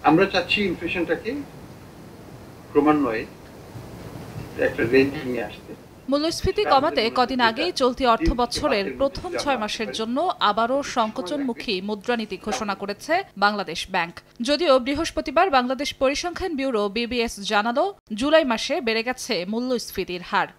আমরা চাচ্ছি ইনফ্লেশনটাকে ক্রমান্বয়ে একটা রেঞ্জ নিয়ে আসতে। মূল্যস্ফীতি কমাতে কদিন আগেই চলতি অর্থবছরের প্রথম ৬ মাসের জন্য আবারও সংকোচনমুখী মুদ্রানীতি ঘোষণা করেছে বাংলাদেশ ব্যাংক। যদিও বৃহস্পতিবার বাংলাদেশ পরিসংখ্যান ব্যুরো বিবিএস জানালো, জুলাই মাসে বেড়ে গেছে মূল্যস্ফীতির হার।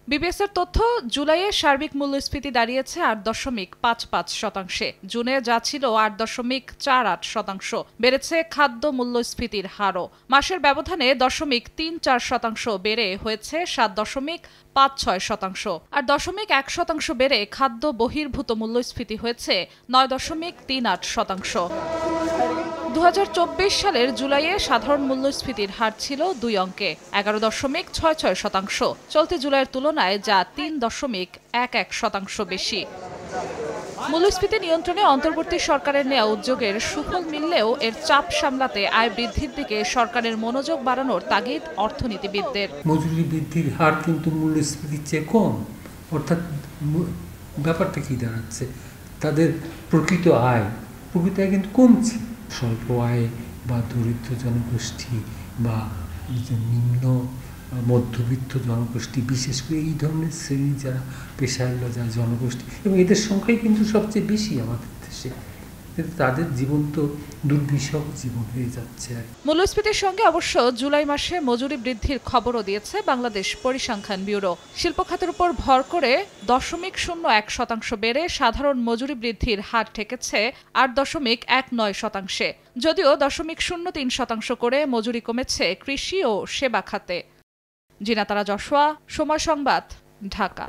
বিবিএসের তথ্য, জুলাইয়ে সার্বিক মূল্যস্ফীতি দাঁড়িয়েছে ৮.৫৫%। জুনে যা ছিল ৮.৪৮%। বেড়েছে খাদ্য মূল্যস্ফীতির হারও। মাসের ব্যবধানে 0.৩৪% বেড়ে হয়েছে ৭.৫৬%। আর 0.১% বেড়ে খাদ্য বহির্ভূত মূল্যস্ফীতি হয়েছে ৯.৩৮%। ২০২৪ সালের জুলাইয়ে সাধারণ মূল্যস্ফীতির হার ছিল ২ অঙ্কে ১১.৬৬%। চলতি জুলাইয়ের তুলনায় যা ৩.১১% বেশি। মূল্যস্ফীতি নিয়ন্ত্রণে অন্তর্বর্তী সরকারের নেওয়া উদ্যোগের সুফল মিললেও এর চাপ সামলাতে আয় বৃদ্ধির দিকে সরকারের মনোযোগ বাড়ানোর তাগিদ অর্থনীতিবিদদের। মজুরি বৃদ্ধির হার কিন্তু মূল্যস্ফীতির চেয়ে কম, অর্থাৎ ব্যাপারটা কি দাঁড়াচ্ছে, তাদের প্রকৃত আয় কিন্তু কমছে। স্বল্প আয় বা দরিদ্র জনগোষ্ঠী বা নিম্ন মধ্যবিত্ত জনগোষ্ঠী, বিশেষ করে এই ধরনের শ্রেণী যারা পেশাওয়ালা জনগোষ্ঠী, এবং এদের সংখ্যাই কিন্তু সবচেয়ে বেশি আমাদের দেশে, তাদের জীবন তো দুর্বিষহ জীবন হয়ে যাচ্ছে। মূল্যস্ফীতির সঙ্গে অবশ্য জুলাই মাসে মজুরি বৃদ্ধির খবরও দিয়েছে বাংলাদেশ পরিসংখ্যান ব্যুরো। শিল্প খাতের উপর ভর করে 0.01% বেড়ে সাধারণ মজুরি বৃদ্ধির হার ঠেকেছে 8.19%। যদিও 0.03% করে মজুরি কমেছে কৃষি ও সেবা খাতে। জিনাতারা জশোয়া, সময় সংবাদ, ঢাকা।